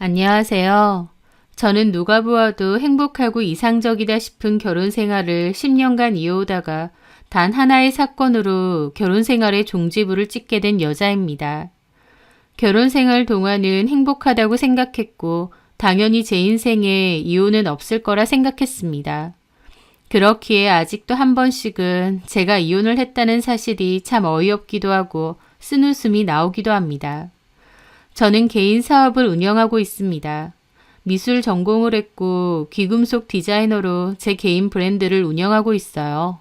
안녕하세요. 저는 누가 보아도 행복하고 이상적이다 싶은 결혼 생활을 10년간 이어오다가 단 하나의 사건으로 결혼 생활의 종지부를 찍게 된 여자입니다. 결혼 생활 동안은 행복하다고 생각했고 당연히 제 인생에 이혼은 없을 거라 생각했습니다. 그렇기에 아직도 한 번씩은 제가 이혼을 했다는 사실이 참 어이없기도 하고 쓴웃음이 나오기도 합니다. 저는 개인 사업을 운영하고 있습니다. 미술 전공을 했고 귀금속 디자이너로 제 개인 브랜드를 운영하고 있어요.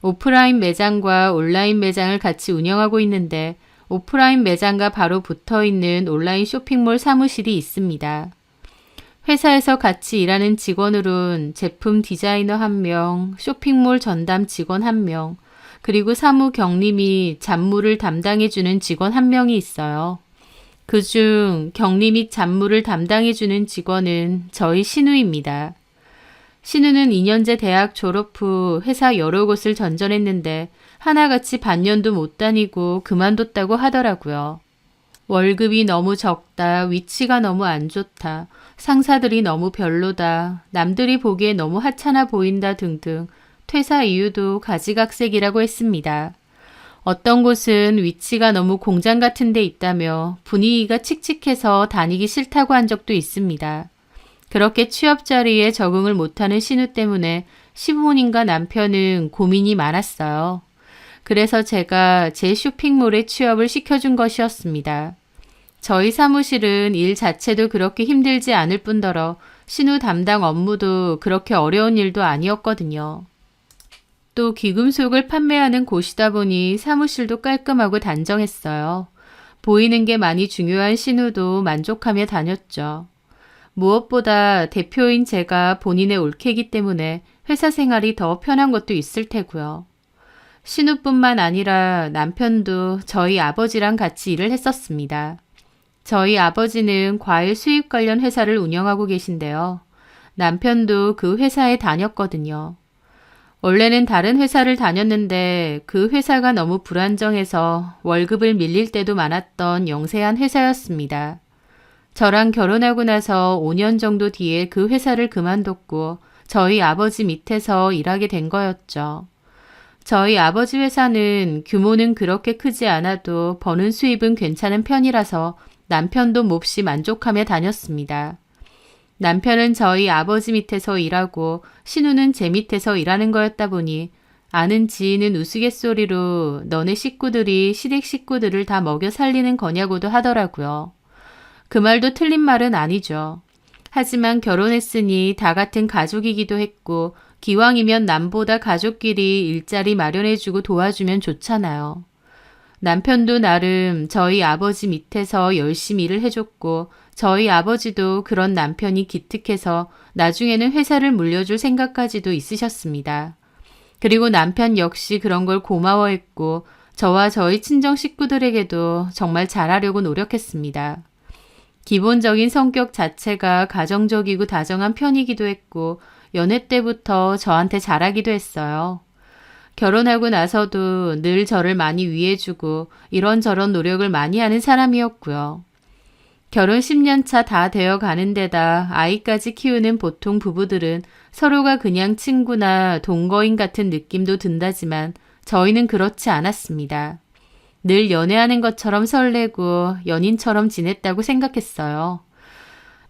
오프라인 매장과 온라인 매장을 같이 운영하고 있는데 오프라인 매장과 바로 붙어 있는 온라인 쇼핑몰 사무실이 있습니다. 회사에서 같이 일하는 직원으론 제품 디자이너 1명, 쇼핑몰 전담 직원 1명, 그리고 사무 격리 및 잡무를 담당해주는 직원 1명이 있어요. 그중 격리 및 잡무를 담당해주는 직원은 저희 신우입니다. 신우는 2년제 대학 졸업 후 회사 여러 곳을 전전했는데 하나같이 반년도 못 다니고 그만뒀다고 하더라고요. 월급이 너무 적다, 위치가 너무 안 좋다, 상사들이 너무 별로다, 남들이 보기에 너무 하찮아 보인다 등등 퇴사 이유도 가지각색이라고 했습니다. 어떤 곳은 위치가 너무 공장 같은 데 있다며 분위기가 칙칙해서 다니기 싫다고 한 적도 있습니다. 그렇게 취업 자리에 적응을 못하는 신우 때문에 시부모님과 남편은 고민이 많았어요. 그래서 제가 제 쇼핑몰에 취업을 시켜준 것이었습니다. 저희 사무실은 일 자체도 그렇게 힘들지 않을 뿐더러 신우 담당 업무도 그렇게 어려운 일도 아니었거든요. 또 귀금속을 판매하는 곳이다 보니 사무실도 깔끔하고 단정했어요. 보이는 게 많이 중요한 신우도 만족하며 다녔죠. 무엇보다 대표인 제가 본인의 올케이기 때문에 회사 생활이 더 편한 것도 있을 테고요. 신우뿐만 아니라 남편도 저희 아버지랑 같이 일을 했었습니다. 저희 아버지는 과일 수입 관련 회사를 운영하고 계신데요. 남편도 그 회사에 다녔거든요. 원래는 다른 회사를 다녔는데 그 회사가 너무 불안정해서 월급을 밀릴 때도 많았던 영세한 회사였습니다. 저랑 결혼하고 나서 5년 정도 뒤에 그 회사를 그만뒀고 저희 아버지 밑에서 일하게 된 거였죠. 저희 아버지 회사는 규모는 그렇게 크지 않아도 버는 수입은 괜찮은 편이라서 남편도 몹시 만족하며 다녔습니다. 남편은 저희 아버지 밑에서 일하고 신우는 제 밑에서 일하는 거였다 보니 아는 지인은 우스갯소리로 너네 식구들이 시댁 식구들을 다 먹여 살리는 거냐고도 하더라고요. 그 말도 틀린 말은 아니죠. 하지만 결혼했으니 다 같은 가족이기도 했고 기왕이면 남보다 가족끼리 일자리 마련해주고 도와주면 좋잖아요. 남편도 나름 저희 아버지 밑에서 열심히 일을 해줬고 저희 아버지도 그런 남편이 기특해서 나중에는 회사를 물려줄 생각까지도 있으셨습니다. 그리고 남편 역시 그런 걸 고마워했고 저와 저희 친정 식구들에게도 정말 잘하려고 노력했습니다. 기본적인 성격 자체가 가정적이고 다정한 편이기도 했고 연애 때부터 저한테 잘하기도 했어요. 결혼하고 나서도 늘 저를 많이 위해주고 이런저런 노력을 많이 하는 사람이었고요. 결혼 10년 차 다 되어 가는 데다 아이까지 키우는 보통 부부들은 서로가 그냥 친구나 동거인 같은 느낌도 든다지만 저희는 그렇지 않았습니다. 늘 연애하는 것처럼 설레고 연인처럼 지냈다고 생각했어요.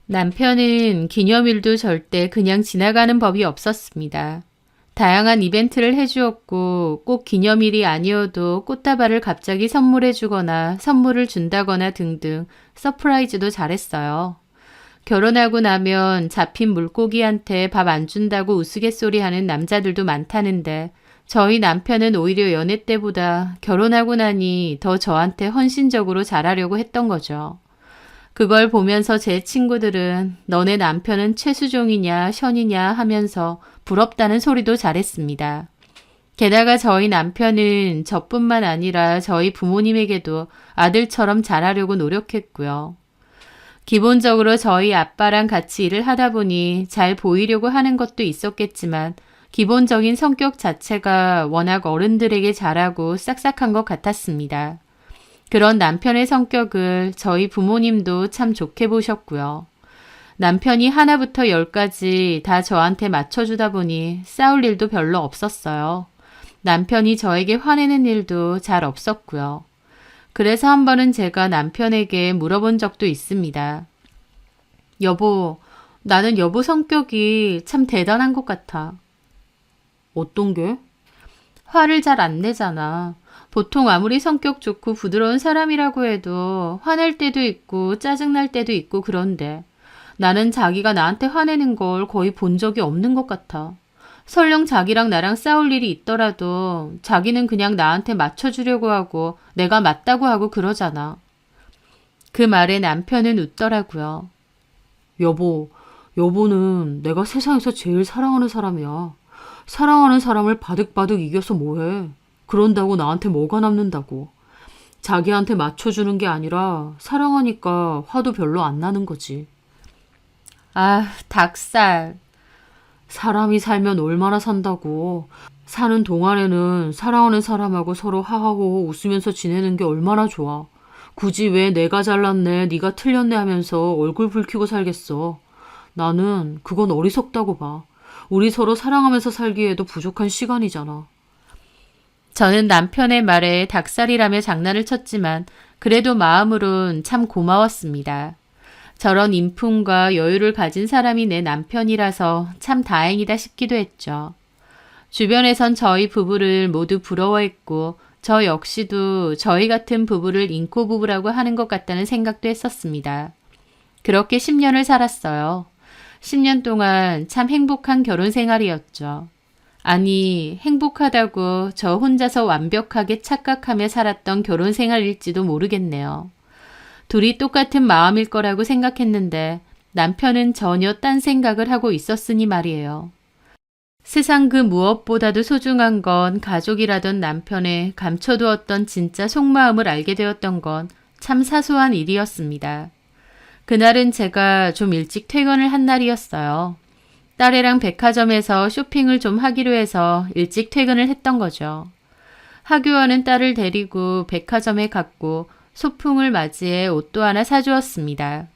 남편은 기념일도 절대 그냥 지나가는 법이 없었습니다. 다양한 이벤트를 해주었고 꼭 기념일이 아니어도 꽃다발을 갑자기 선물해주거나 선물을 준다거나 등등 서프라이즈도 잘했어요. 결혼하고 나면 잡힌 물고기한테 밥 안 준다고 우스갯소리하는 남자들도 많다는데 저희 남편은 오히려 연애 때보다 결혼하고 나니 더 저한테 헌신적으로 잘하려고 했던 거죠. 그걸 보면서 제 친구들은 너네 남편은 최수종이냐 션이냐 하면서 부럽다는 소리도 잘했습니다. 게다가 저희 남편은 저뿐만 아니라 저희 부모님에게도 아들처럼 잘하려고 노력했고요. 기본적으로 저희 아빠랑 같이 일을 하다 보니 잘 보이려고 하는 것도 있었겠지만 기본적인 성격 자체가 워낙 어른들에게 잘하고 싹싹한 것 같았습니다. 그런 남편의 성격을 저희 부모님도 참 좋게 보셨고요. 남편이 하나부터 열까지 다 저한테 맞춰주다 보니 싸울 일도 별로 없었어요. 남편이 저에게 화내는 일도 잘 없었고요. 그래서 한 번은 제가 남편에게 물어본 적도 있습니다. 여보, 나는 여보 성격이 참 대단한 것 같아. 어떤 게? 화를 잘 안 내잖아. 보통 아무리 성격 좋고 부드러운 사람이라고 해도 화낼 때도 있고 짜증날 때도 있고 그런데 나는 자기가 나한테 화내는 걸 거의 본 적이 없는 것 같아. 설령 자기랑 나랑 싸울 일이 있더라도 자기는 그냥 나한테 맞춰주려고 하고 내가 맞다고 하고 그러잖아. 그 말에 남편은 웃더라고요. 여보는 내가 세상에서 제일 사랑하는 사람이야. 사랑하는 사람을 바득바득 이겨서 뭐해. 그런다고 나한테 뭐가 남는다고. 자기한테 맞춰주는 게 아니라 사랑하니까 화도 별로 안 나는 거지. 아, 닭살. 사람이 살면 얼마나 산다고. 사는 동안에는 사랑하는 사람하고 서로 하하호호 웃으면서 지내는 게 얼마나 좋아. 굳이 왜 내가 잘났네, 네가 틀렸네 하면서 얼굴 붉히고 살겠어. 나는 그건 어리석다고 봐. 우리 서로 사랑하면서 살기에도 부족한 시간이잖아. 저는 남편의 말에 닭살이라며 장난을 쳤지만 그래도 마음으론 참 고마웠습니다. 저런 인품과 여유를 가진 사람이 내 남편이라서 참 다행이다 싶기도 했죠. 주변에선 저희 부부를 모두 부러워했고 저 역시도 저희 같은 부부를 인꼬 부부라고 하는 것 같다는 생각도 했었습니다. 그렇게 10년을 살았어요. 10년 동안 참 행복한 결혼 생활이었죠. 아니, 행복하다고 저 혼자서 완벽하게 착각하며 살았던 결혼 생활일지도 모르겠네요. 둘이 똑같은 마음일 거라고 생각했는데 남편은 전혀 딴 생각을 하고 있었으니 말이에요. 세상 그 무엇보다도 소중한 건 가족이라던 남편의 감춰두었던 진짜 속마음을 알게 되었던 건 참 사소한 일이었습니다. 그날은 제가 좀 일찍 퇴근을 한 날이었어요. 딸애랑 백화점에서 쇼핑을 좀 하기로 해서 일찍 퇴근을 했던 거죠. 하교하는 딸을 데리고 백화점에 갔고 소풍을 맞이해 옷도 하나 사주었습니다.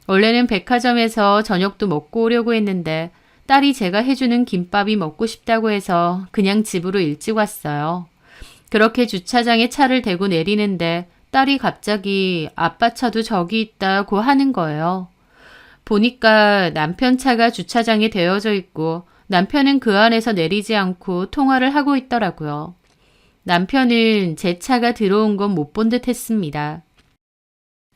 원래는 백화점에서 저녁도 먹고 오려고 했는데 딸이 제가 해주는 김밥이 먹고 싶다고 해서 그냥 집으로 일찍 왔어요. 그렇게 주차장에 차를 대고 내리는데 딸이 갑자기 아빠 차도 저기 있다고 하는 거예요. 보니까 남편 차가 주차장에 대여져 있고 남편은 그 안에서 내리지 않고 통화를 하고 있더라고요. 남편은 제 차가 들어온 건 못 본 듯 했습니다.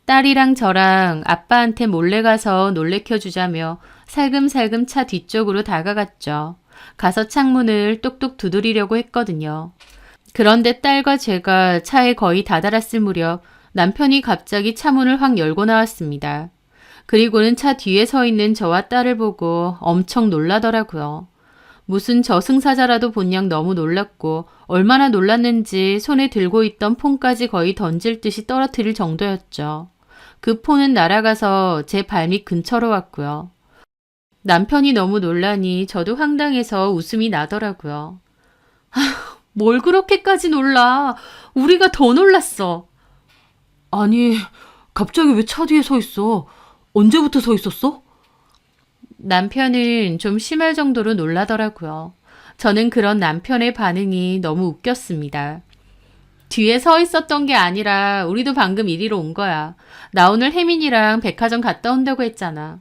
딸이랑 저랑 아빠한테 몰래 가서 놀래켜 주자며 살금살금 차 뒤쪽으로 다가갔죠. 가서 창문을 똑똑 두드리려고 했거든요. 그런데 딸과 제가 차에 거의 다다랐을 무렵 남편이 갑자기 차문을 확 열고 나왔습니다. 그리고는 차 뒤에 서 있는 저와 딸을 보고 엄청 놀라더라고요. 무슨 저승사자라도 본 양 너무 놀랐고 얼마나 놀랐는지 손에 들고 있던 폰까지 거의 던질 듯이 떨어뜨릴 정도였죠. 그 폰은 날아가서 제 발밑 근처로 왔고요. 남편이 너무 놀라니 저도 황당해서 웃음이 나더라고요. 뭘 그렇게까지 놀라. 우리가 더 놀랐어. 아니, 갑자기 왜 차 뒤에 서 있어? 언제부터 서 있었어? 남편은 좀 심할 정도로 놀라더라고요. 저는 그런 남편의 반응이 너무 웃겼습니다. 뒤에 서 있었던 게 아니라 우리도 방금 이리로 온 거야. 나 오늘 혜민이랑 백화점 갔다 온다고 했잖아.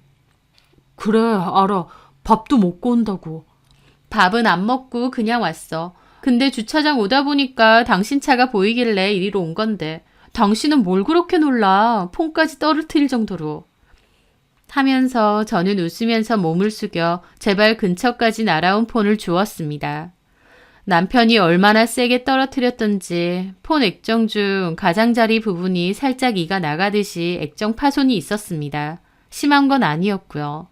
그래, 알아. 밥도 먹고 온다고. 밥은 안 먹고 그냥 왔어. 근데 주차장 오다 보니까 당신 차가 보이길래 이리로 온 건데 당신은 뭘 그렇게 놀라. 폰까지 떨어뜨릴 정도로. 하면서 저는 웃으면서 몸을 숙여 제 발 근처까지 날아온 폰을 주었습니다. 남편이 얼마나 세게 떨어뜨렸던지 폰 액정 중 가장자리 부분이 살짝 이가 나가듯이 액정 파손이 있었습니다. 심한 건 아니었고요.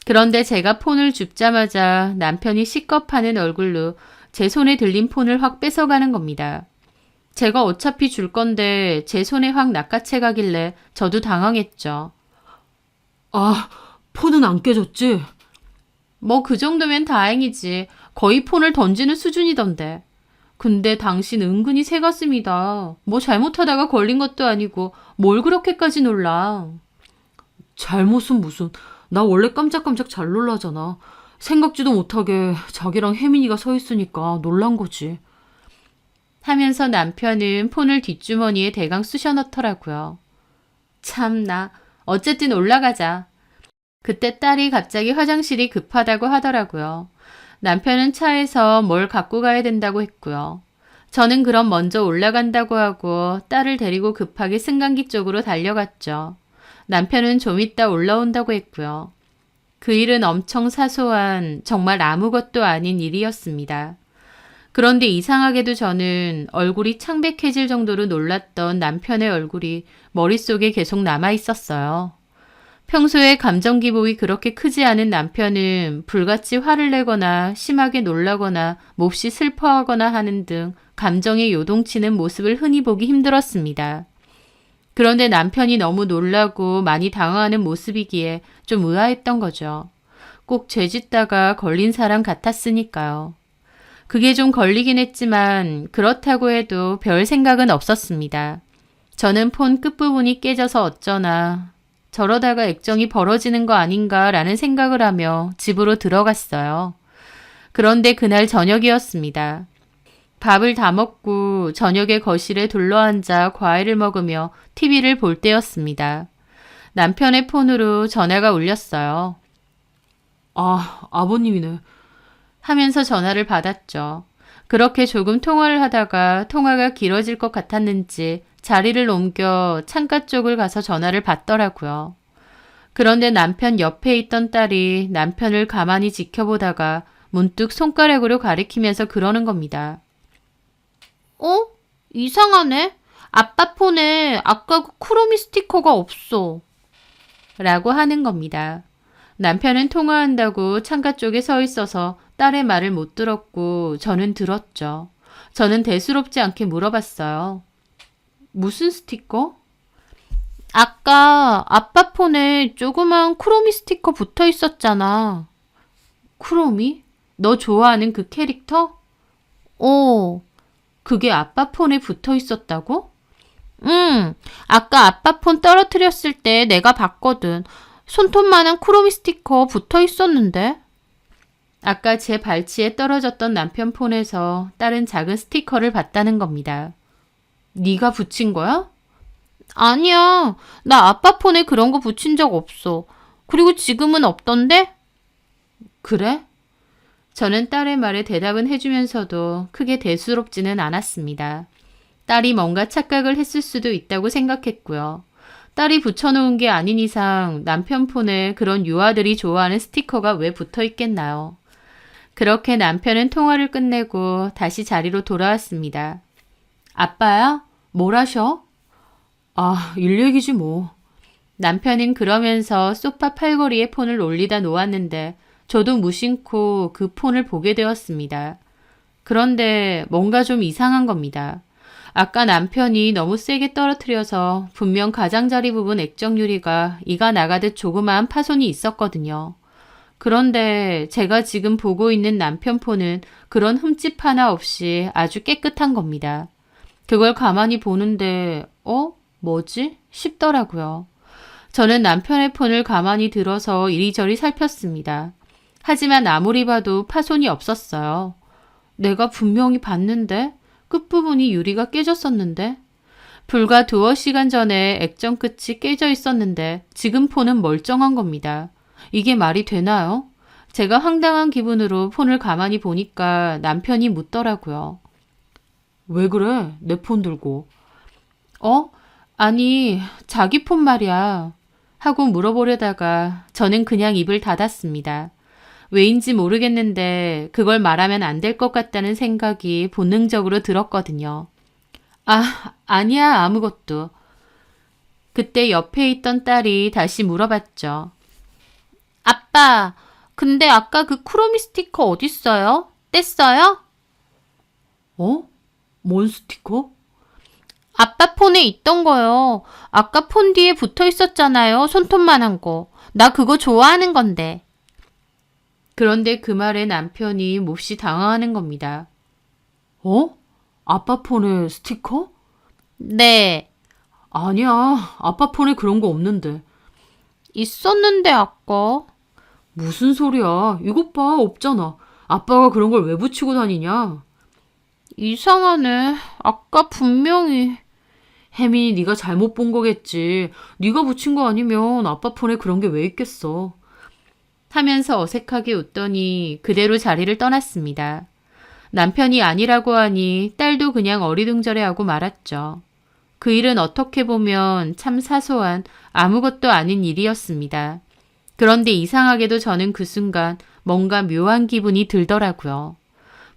그런데 제가 폰을 줍자마자 남편이 시겁하는 얼굴로 제 손에 들린 폰을 확 뺏어가는 겁니다. 제가 어차피 줄 건데 제 손에 확 낚아채 가길래 저도 당황했죠. 아, 폰은 안 깨졌지? 뭐 그 정도면 다행이지. 거의 폰을 던지는 수준이던데. 근데 당신 은근히 새가슴이다. 뭐 잘못하다가 걸린 것도 아니고 뭘 그렇게까지 놀라. 잘못은 무슨. 나 원래 깜짝깜짝 잘 놀라잖아. 생각지도 못하게 자기랑 혜민이가 서 있으니까 놀란 거지. 하면서 남편은 폰을 뒷주머니에 대강 쑤셔 넣더라고요. 참나. 어쨌든 올라가자. 그때 딸이 갑자기 화장실이 급하다고 하더라고요. 남편은 차에서 뭘 갖고 가야 된다고 했고요. 저는 그럼 먼저 올라간다고 하고 딸을 데리고 급하게 승강기 쪽으로 달려갔죠. 남편은 좀 이따 올라온다고 했고요. 그 일은 엄청 사소한 정말 아무것도 아닌 일이었습니다. 그런데 이상하게도 저는 얼굴이 창백해질 정도로 놀랐던 남편의 얼굴이 머릿속에 계속 남아 있었어요. 평소에 감정 기복이 그렇게 크지 않은 남편은 불같이 화를 내거나 심하게 놀라거나 몹시 슬퍼하거나 하는 등 감정에 요동치는 모습을 흔히 보기 힘들었습니다. 그런데 남편이 너무 놀라고 많이 당황하는 모습이기에 좀 의아했던 거죠. 꼭 죄짓다가 걸린 사람 같았으니까요. 그게 좀 걸리긴 했지만 그렇다고 해도 별 생각은 없었습니다. 저는 폰 끝부분이 깨져서 어쩌나 저러다가 액정이 벌어지는 거 아닌가라는 생각을 하며 집으로 들어갔어요. 그런데 그날 저녁이었습니다. 밥을 다 먹고 저녁에 거실에 둘러앉아 과일을 먹으며 TV를 볼 때였습니다. 남편의 폰으로 전화가 울렸어요. 아, 아버님이네. 하면서 전화를 받았죠. 그렇게 조금 통화를 하다가 통화가 길어질 것 같았는지 자리를 옮겨 창가 쪽을 가서 전화를 받더라고요. 그런데 남편 옆에 있던 딸이 남편을 가만히 지켜보다가 문득 손가락으로 가리키면서 그러는 겁니다. 어? 이상하네. 아빠 폰에 아까 그 쿠로미 스티커가 없어. 라고 하는 겁니다. 남편은 통화한다고 창가 쪽에 서 있어서 딸의 말을 못 들었고 저는 들었죠. 저는 대수롭지 않게 물어봤어요. 무슨 스티커? 아까 아빠 폰에 조그만 쿠로미 스티커 붙어 있었잖아. 쿠로미? 너 좋아하는 그 캐릭터? 어. 그게 아빠 폰에 붙어 있었다고? 응. 아까 아빠 폰 떨어뜨렸을 때 내가 봤거든. 손톱만한 쿠로미 스티커 붙어 있었는데. 아까 제 발치에 떨어졌던 남편 폰에서 다른 작은 스티커를 봤다는 겁니다. 네가 붙인 거야? 아니야. 나 아빠 폰에 그런 거 붙인 적 없어. 그리고 지금은 없던데? 그래? 저는 딸의 말에 대답은 해주면서도 크게 대수롭지는 않았습니다. 딸이 뭔가 착각을 했을 수도 있다고 생각했고요. 딸이 붙여놓은 게 아닌 이상 남편 폰에 그런 유아들이 좋아하는 스티커가 왜 붙어 있겠나요? 그렇게 남편은 통화를 끝내고 다시 자리로 돌아왔습니다. 아빠야? 뭘 하셔? 아, 일 얘기지 뭐. 남편은 그러면서 소파 팔걸이에 폰을 올리다 놓았는데 저도 무심코 그 폰을 보게 되었습니다. 그런데 뭔가 좀 이상한 겁니다. 아까 남편이 너무 세게 떨어뜨려서 분명 가장자리 부분 액정 유리가 이가 나가듯 조그마한 파손이 있었거든요. 그런데 제가 지금 보고 있는 남편 폰은 그런 흠집 하나 없이 아주 깨끗한 겁니다. 그걸 가만히 보는데 뭐지? 싶더라고요. 저는 남편의 폰을 가만히 들어서 이리저리 살폈습니다. 하지만 아무리 봐도 파손이 없었어요. 내가 분명히 봤는데 끝부분이 유리가 깨졌었는데 불과 두어 시간 전에 액정 끝이 깨져 있었는데 지금 폰은 멀쩡한 겁니다. 이게 말이 되나요? 제가 황당한 기분으로 폰을 가만히 보니까 남편이 묻더라고요. 왜 그래? 내 폰 들고. 아니, 자기 폰 말이야. 하고 물어보려다가 저는 그냥 입을 닫았습니다. 왜인지 모르겠는데 그걸 말하면 안 될 것 같다는 생각이 본능적으로 들었거든요. 아니야, 아무것도. 그때 옆에 있던 딸이 다시 물어봤죠. 아빠, 근데 아까 그 쿠로미 스티커 어딨어요? 뗐어요? 뭔 스티커? 아빠 폰에 있던 거요. 아까 폰 뒤에 붙어 있었잖아요. 손톱만한 거. 나 그거 좋아하는 건데. 그런데 그 말에 남편이 몹시 당황하는 겁니다. 아빠 폰에 스티커? 네. 아니야. 아빠 폰에 그런 거 없는데. 있었는데 아까. 무슨 소리야. 이것 봐. 없잖아. 아빠가 그런 걸 왜 붙이고 다니냐? 이상하네. 아까 분명히. 혜민이 네가 잘못 본 거겠지. 네가 붙인 거 아니면 아빠 폰에 그런 게 왜 있겠어. 하면서 어색하게 웃더니 그대로 자리를 떠났습니다. 남편이 아니라고 하니 딸도 그냥 어리둥절해하고 말았죠. 그 일은 어떻게 보면 참 사소한 아무것도 아닌 일이었습니다. 그런데 이상하게도 저는 그 순간 뭔가 묘한 기분이 들더라고요.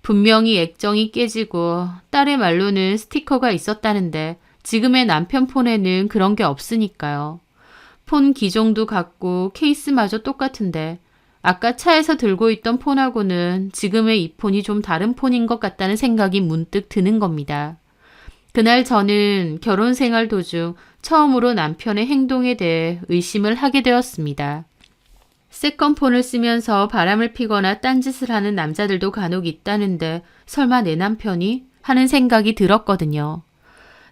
분명히 액정이 깨지고 딸의 말로는 스티커가 있었다는데 지금의 남편 폰에는 그런 게 없으니까요. 폰 기종도 같고 케이스마저 똑같은데 아까 차에서 들고 있던 폰하고는 지금의 이 폰이 좀 다른 폰인 것 같다는 생각이 문득 드는 겁니다. 그날 저는 결혼 생활 도중 처음으로 남편의 행동에 대해 의심을 하게 되었습니다. 세컨폰을 쓰면서 바람을 피거나 딴짓을 하는 남자들도 간혹 있다는데 설마 내 남편이? 하는 생각이 들었거든요.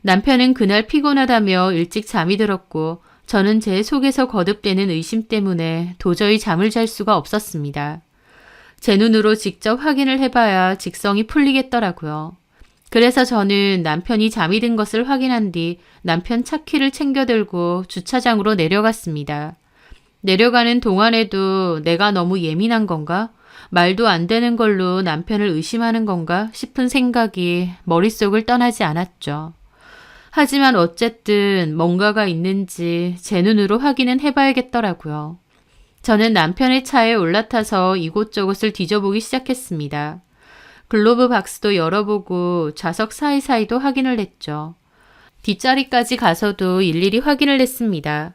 남편은 그날 피곤하다며 일찍 잠이 들었고 저는 제 속에서 거듭되는 의심 때문에 도저히 잠을 잘 수가 없었습니다. 제 눈으로 직접 확인을 해봐야 직성이 풀리겠더라고요. 그래서 저는 남편이 잠이 든 것을 확인한 뒤 남편 차키를 챙겨 들고 주차장으로 내려갔습니다. 내려가는 동안에도 내가 너무 예민한 건가? 말도 안 되는 걸로 남편을 의심하는 건가 싶은 생각이 머릿속을 떠나지 않았죠. 하지만 어쨌든 뭔가가 있는지 제 눈으로 확인은 해봐야겠더라고요. 저는 남편의 차에 올라타서 이곳저곳을 뒤져보기 시작했습니다. 글로브 박스도 열어보고 좌석 사이사이도 확인을 했죠. 뒷자리까지 가서도 일일이 확인을 했습니다.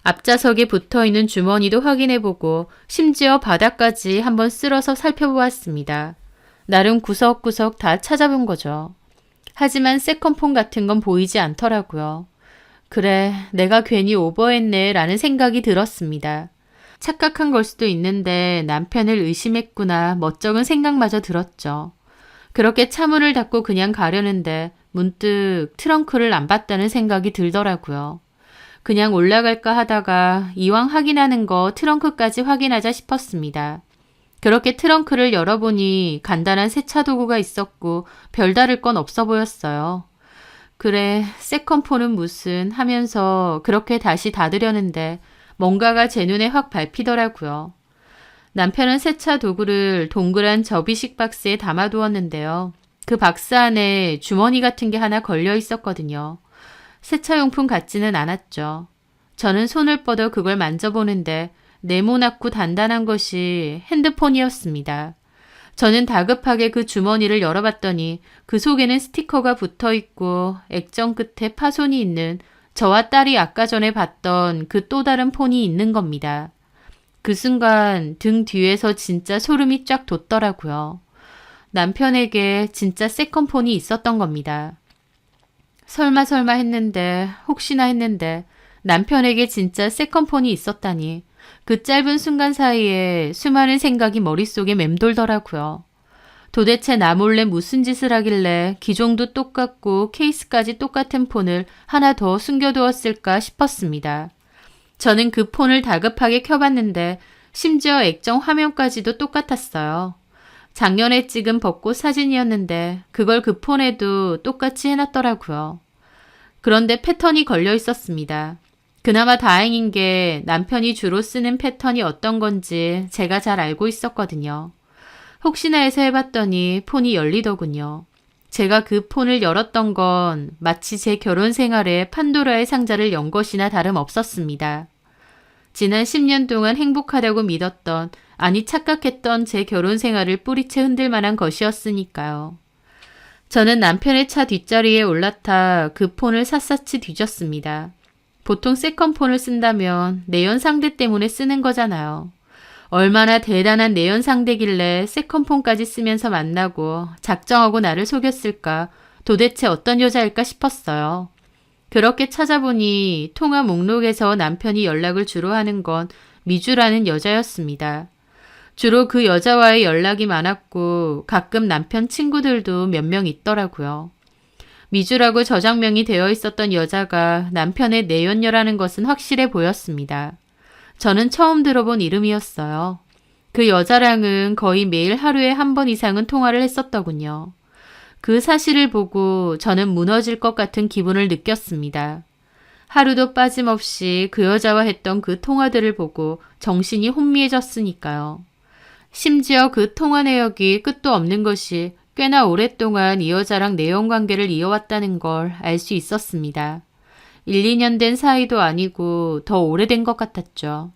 앞좌석에 붙어있는 주머니도 확인해보고 심지어 바닥까지 한번 쓸어서 살펴보았습니다. 나름 구석구석 다 찾아본 거죠. 하지만 세컨폰 같은 건 보이지 않더라고요. 그래, 내가 괜히 오버했네 라는 생각이 들었습니다. 착각한 걸 수도 있는데 남편을 의심했구나 멋쩍은 생각마저 들었죠. 그렇게 차문을 닫고 그냥 가려는데 문득 트렁크를 안 봤다는 생각이 들더라고요. 그냥 올라갈까 하다가 이왕 확인하는 거 트렁크까지 확인하자 싶었습니다. 그렇게 트렁크를 열어보니 간단한 세차 도구가 있었고 별다를 건 없어 보였어요. 그래, 세컨폰은 무슨 하면서 그렇게 다시 닫으려는데 뭔가가 제 눈에 확 밟히더라고요. 남편은 세차 도구를 동그란 접이식 박스에 담아두었는데요. 그 박스 안에 주머니 같은 게 하나 걸려 있었거든요. 세차용품 같지는 않았죠. 저는 손을 뻗어 그걸 만져보는데 네모나고 단단한 것이 핸드폰이었습니다. 저는 다급하게 그 주머니를 열어봤더니 그 속에는 스티커가 붙어있고 액정 끝에 파손이 있는 저와 딸이 아까 전에 봤던 그 또 다른 폰이 있는 겁니다. 그 순간 등 뒤에서 진짜 소름이 쫙 돋더라고요. 남편에게 진짜 세컨폰이 있었던 겁니다. 설마 했는데 혹시나 했는데 남편에게 진짜 세컨폰이 있었다니 그 짧은 순간 사이에 수많은 생각이 머릿속에 맴돌더라고요. 도대체 나 몰래 무슨 짓을 하길래 기종도 똑같고 케이스까지 똑같은 폰을 하나 더 숨겨두었을까 싶었습니다. 저는 그 폰을 다급하게 켜봤는데 심지어 액정 화면까지도 똑같았어요. 작년에 찍은 벚꽃 사진이었는데 그걸 그 폰에도 똑같이 해놨더라고요. 그런데 패턴이 걸려 있었습니다. 그나마 다행인 게 남편이 주로 쓰는 패턴이 어떤 건지 제가 잘 알고 있었거든요. 혹시나 해서 해봤더니 폰이 열리더군요. 제가 그 폰을 열었던 건 마치 제 결혼 생활에 판도라의 상자를 연 것이나 다름없었습니다. 지난 10년 동안 행복하다고 믿었던, 아니 착각했던 제 결혼 생활을 뿌리채 흔들 만한 것이었으니까요. 저는 남편의 차 뒷자리에 올라타 그 폰을 샅샅이 뒤졌습니다. 보통 세컨폰을 쓴다면 내연 상대 때문에 쓰는 거잖아요. 얼마나 대단한 내연 상대길래 세컨폰까지 쓰면서 만나고 작정하고 나를 속였을까, 도대체 어떤 여자일까 싶었어요. 그렇게 찾아보니 통화 목록에서 남편이 연락을 주로 하는 건 미주라는 여자였습니다. 주로 그 여자와의 연락이 많았고 가끔 남편 친구들도 몇 명 있더라고요. 미주라고 저장명이 되어 있었던 여자가 남편의 내연녀라는 것은 확실해 보였습니다. 저는 처음 들어본 이름이었어요. 그 여자랑은 거의 매일 하루에 한 번 이상은 통화를 했었더군요. 그 사실을 보고 저는 무너질 것 같은 기분을 느꼈습니다. 하루도 빠짐없이 그 여자와 했던 그 통화들을 보고 정신이 혼미해졌으니까요. 심지어 그 통화 내역이 끝도 없는 것이 꽤나 오랫동안 이 여자랑 내연관계를 이어왔다는 걸 알 수 있었습니다. 1, 2년 된 사이도 아니고 더 오래된 것 같았죠.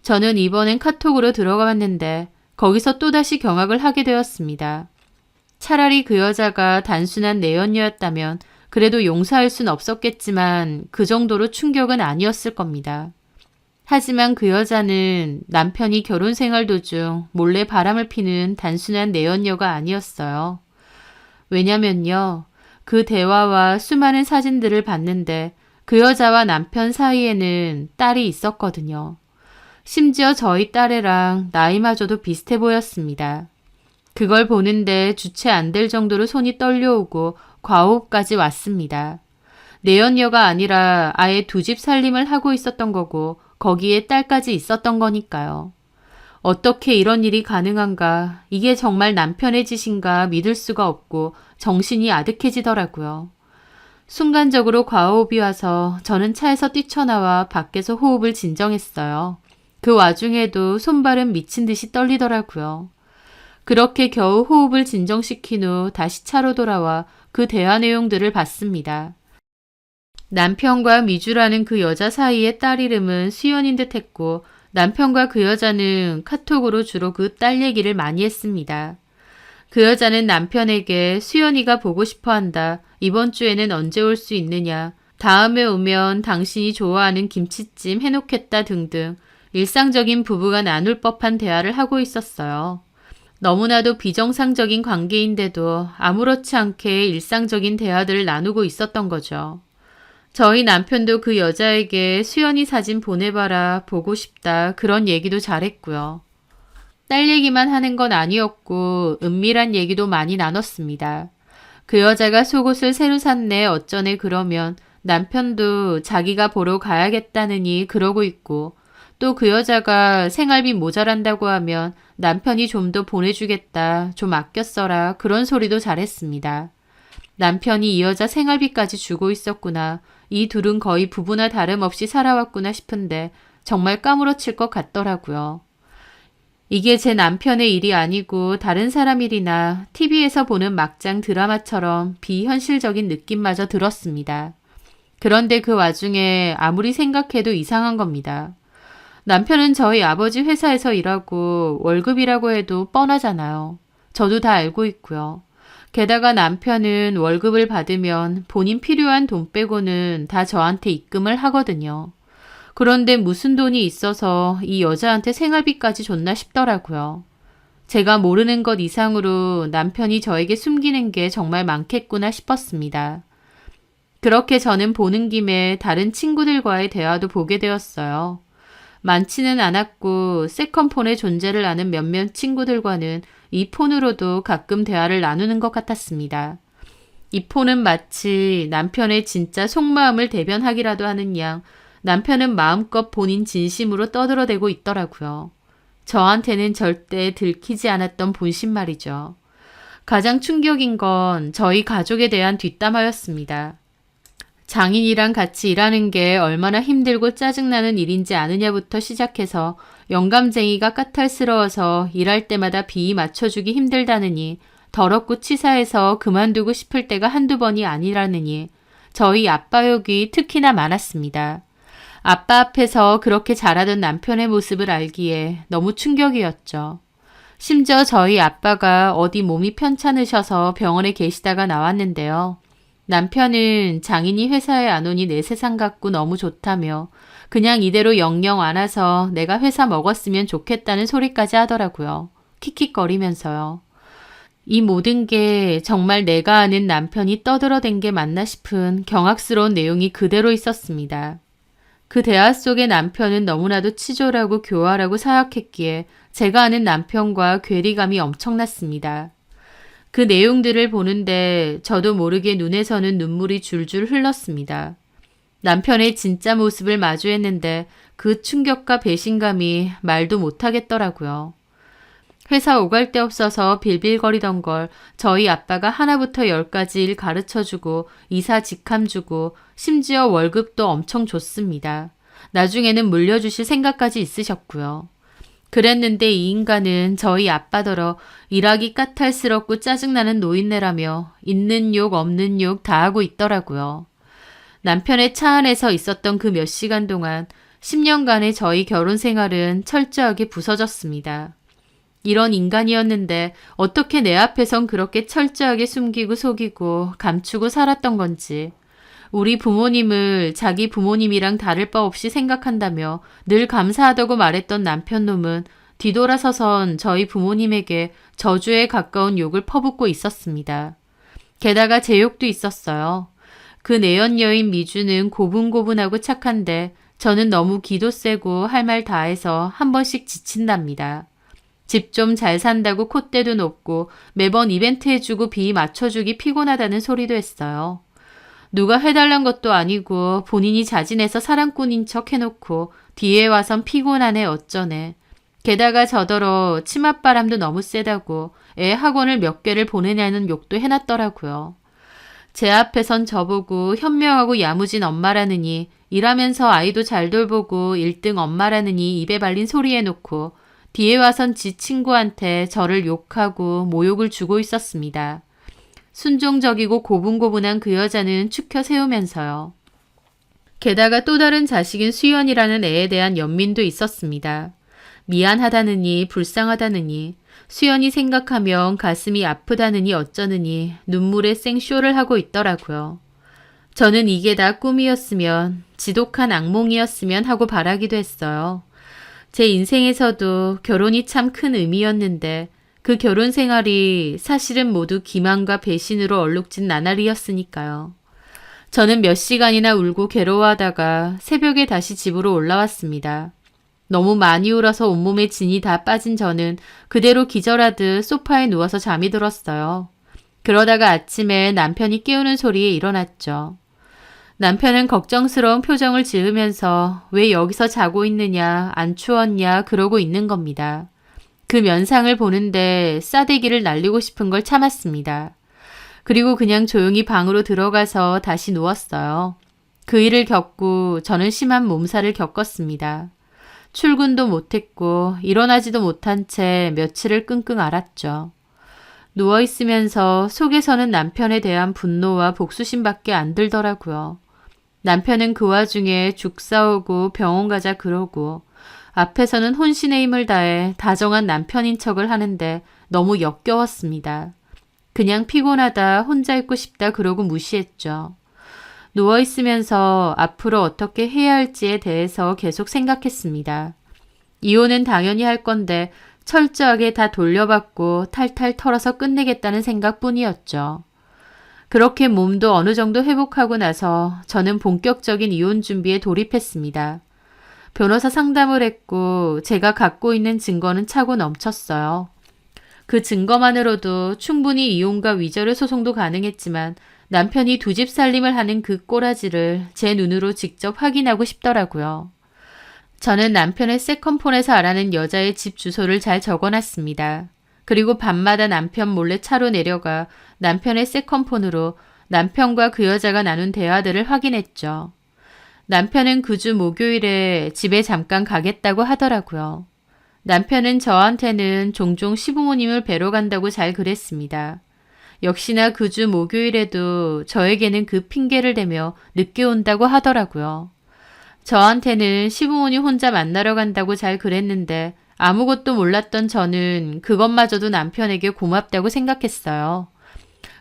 저는 이번엔 카톡으로 들어가 봤는데 거기서 또다시 경악을 하게 되었습니다. 차라리 그 여자가 단순한 내연녀였다면 그래도 용서할 순 없었겠지만 그 정도로 충격은 아니었을 겁니다. 하지만 그 여자는 남편이 결혼 생활 도중 몰래 바람을 피는 단순한 내연녀가 아니었어요. 왜냐면요. 그 대화와 수많은 사진들을 봤는데 그 여자와 남편 사이에는 딸이 있었거든요. 심지어 저희 딸애랑 나이마저도 비슷해 보였습니다. 그걸 보는데 주체 안 될 정도로 손이 떨려오고 과호흡까지 왔습니다. 내연녀가 아니라 아예 두 집 살림을 하고 있었던 거고 거기에 딸까지 있었던 거니까요. 어떻게 이런 일이 가능한가, 이게 정말 남편의 짓인가 믿을 수가 없고 정신이 아득해지더라고요. 순간적으로 과호흡이 와서 저는 차에서 뛰쳐나와 밖에서 호흡을 진정했어요. 그 와중에도 손발은 미친 듯이 떨리더라고요. 그렇게 겨우 호흡을 진정시킨 후 다시 차로 돌아와 그 대화 내용들을 봤습니다. 남편과 미주라는 그 여자 사이의 딸 이름은 수연인 듯 했고 남편과 그 여자는 카톡으로 주로 그 딸 얘기를 많이 했습니다. 그 여자는 남편에게 수연이가 보고 싶어 한다. 이번 주에는 언제 올 수 있느냐. 다음에 오면 당신이 좋아하는 김치찜 해놓겠다 등등 일상적인 부부가 나눌 법한 대화를 하고 있었어요. 너무나도 비정상적인 관계인데도 아무렇지 않게 일상적인 대화들을 나누고 있었던 거죠. 저희 남편도 그 여자에게 수연이 사진 보내봐라, 보고 싶다 그런 얘기도 잘했고요. 딸 얘기만 하는 건 아니었고 은밀한 얘기도 많이 나눴습니다. 그 여자가 속옷을 새로 샀네 어쩌네 그러면 남편도 자기가 보러 가야겠다느니 그러고 있고 또 그 여자가 생활비 모자란다고 하면 남편이 좀 더 보내주겠다, 좀 아껴 써라 그런 소리도 잘했습니다. 남편이 이 여자 생활비까지 주고 있었구나. 이 둘은 거의 부부나 다름없이 살아왔구나 싶은데 정말 까무러칠 것 같더라고요. 이게 제 남편의 일이 아니고 다른 사람 일이나 TV에서 보는 막장 드라마처럼 비현실적인 느낌마저 들었습니다. 그런데 그 와중에 아무리 생각해도 이상한 겁니다. 남편은 저희 아버지 회사에서 일하고 월급이라고 해도 뻔하잖아요. 저도 다 알고 있고요. 게다가 남편은 월급을 받으면 본인 필요한 돈 빼고는 다 저한테 입금을 하거든요. 그런데 무슨 돈이 있어서 이 여자한테 생활비까지 줬나 싶더라고요. 제가 모르는 것 이상으로 남편이 저에게 숨기는 게 정말 많겠구나 싶었습니다. 그렇게 저는 보는 김에 다른 친구들과의 대화도 보게 되었어요. 많지는 않았고 세컨폰의 존재를 아는 몇몇 친구들과는 이 폰으로도 가끔 대화를 나누는 것 같았습니다. 이 폰은 마치 남편의 진짜 속마음을 대변하기라도 하는 양 남편은 마음껏 본인 진심으로 떠들어대고 있더라고요. 저한테는 절대 들키지 않았던 본심 말이죠. 가장 충격인 건 저희 가족에 대한 뒷담화였습니다. 장인이랑 같이 일하는 게 얼마나 힘들고 짜증나는 일인지 아느냐부터 시작해서 영감쟁이가 까탈스러워서 일할 때마다 비위 맞춰주기 힘들다느니 더럽고 치사해서 그만두고 싶을 때가 한두 번이 아니라느니 저희 아빠 욕이 특히나 많았습니다. 아빠 앞에서 그렇게 잘하던 남편의 모습을 알기에 너무 충격이었죠. 심지어 저희 아빠가 어디 몸이 편찮으셔서 병원에 계시다가 나왔는데요. 남편은 장인이 회사에 안 오니 내 세상 같고 너무 좋다며 그냥 이대로 영영 안 와서 내가 회사 먹었으면 좋겠다는 소리까지 하더라고요. 킥킥거리면서요. 이 모든 게 정말 내가 아는 남편이 떠들어댄 게 맞나 싶은 경악스러운 내용이 그대로 있었습니다. 그 대화 속의 남편은 너무나도 치졸하고 교활하고 사악했기에 제가 아는 남편과 괴리감이 엄청났습니다. 그 내용들을 보는데 저도 모르게 눈에서는 눈물이 줄줄 흘렀습니다. 남편의 진짜 모습을 마주했는데 그 충격과 배신감이 말도 못하겠더라고요. 회사 오갈 데 없어서 빌빌거리던 걸 저희 아빠가 하나부터 열까지 일 가르쳐주고 이사 직함 주고 심지어 월급도 엄청 줬습니다. 나중에는 물려주실 생각까지 있으셨고요. 그랬는데 이 인간은 저희 아빠더러 일하기 까탈스럽고 짜증나는 노인네라며 있는 욕 없는 욕 다 하고 있더라고요. 남편의 차 안에서 있었던 그 몇 시간 동안 10년간의 저희 결혼 생활은 철저하게 부서졌습니다. 이런 인간이었는데 어떻게 내 앞에선 그렇게 철저하게 숨기고 속이고 감추고 살았던 건지, 우리 부모님을 자기 부모님이랑 다를 바 없이 생각한다며 늘 감사하다고 말했던 남편 놈은 뒤돌아서선 저희 부모님에게 저주에 가까운 욕을 퍼붓고 있었습니다. 게다가 제 욕도 있었어요. 그 내연 여인 미주는 고분고분하고 착한데 저는 너무 기도 세고 할 말 다 해서 한 번씩 지친답니다. 집 좀 잘 산다고 콧대도 높고 매번 이벤트 해주고 비 맞춰주기 피곤하다는 소리도 했어요. 누가 해달란 것도 아니고 본인이 자진해서 사랑꾼인 척 해놓고 뒤에 와선 피곤하네 어쩌네. 게다가 저더러 치맛바람도 너무 세다고 애 학원을 몇 개를 보내냐는 욕도 해놨더라고요. 제 앞에선 저보고 현명하고 야무진 엄마라느니 일하면서 아이도 잘 돌보고 1등 엄마라느니 입에 발린 소리 해놓고 뒤에 와선 지 친구한테 저를 욕하고 모욕을 주고 있었습니다. 순종적이고 고분고분한 그 여자는 축혀 세우면서요. 게다가 또 다른 자식인 수연이라는 애에 대한 연민도 있었습니다. 미안하다느니 불쌍하다느니 수연이 생각하면 가슴이 아프다느니 어쩌느니 눈물에 생쇼를 하고 있더라고요. 저는 이게 다 꿈이었으면 지독한 악몽이었으면 하고 바라기도 했어요. 제 인생에서도 결혼이 참 큰 의미였는데 그 결혼 생활이 사실은 모두 기만과 배신으로 얼룩진 나날이었으니까요. 저는 몇 시간이나 울고 괴로워하다가 새벽에 다시 집으로 올라왔습니다. 너무 많이 울어서 온몸에 진이 다 빠진 저는 그대로 기절하듯 소파에 누워서 잠이 들었어요. 그러다가 아침에 남편이 깨우는 소리에 일어났죠. 남편은 걱정스러운 표정을 지으면서 왜 여기서 자고 있느냐, 안 추웠냐 그러고 있는 겁니다. 그 면상을 보는데 싸대기를 날리고 싶은 걸 참았습니다. 그리고 그냥 조용히 방으로 들어가서 다시 누웠어요. 그 일을 겪고 저는 심한 몸살을 겪었습니다. 출근도 못했고 일어나지도 못한 채 며칠을 끙끙 앓았죠. 누워있으면서 속에서는 남편에 대한 분노와 복수심밖에 안 들더라고요. 남편은 그 와중에 죽 싸오고 병원 가자 그러고 앞에서는 혼신의 힘을 다해 다정한 남편인 척을 하는데 너무 역겨웠습니다. 그냥 피곤하다, 혼자 있고 싶다 그러고 무시했죠. 누워있으면서 앞으로 어떻게 해야 할지에 대해서 계속 생각했습니다. 이혼은 당연히 할 건데 철저하게 다 돌려받고 탈탈 털어서 끝내겠다는 생각뿐이었죠. 그렇게 몸도 어느 정도 회복하고 나서 저는 본격적인 이혼 준비에 돌입했습니다. 변호사 상담을 했고 제가 갖고 있는 증거는 차고 넘쳤어요. 그 증거만으로도 충분히 이혼과 위자료 소송도 가능했지만 남편이 두 집 살림을 하는 그 꼬라지를 제 눈으로 직접 확인하고 싶더라고요. 저는 남편의 세컨폰에서 알아낸 여자의 집 주소를 잘 적어놨습니다. 그리고 밤마다 남편 몰래 차로 내려가 남편의 세컨폰으로 남편과 그 여자가 나눈 대화들을 확인했죠. 남편은 그 주 목요일에 집에 잠깐 가겠다고 하더라고요. 남편은 저한테는 종종 시부모님을 뵈러 간다고 잘 그랬습니다. 역시나 그 주 목요일에도 저에게는 그 핑계를 대며 늦게 온다고 하더라고요. 저한테는 시부모님 혼자 만나러 간다고 잘 그랬는데 아무것도 몰랐던 저는 그것마저도 남편에게 고맙다고 생각했어요.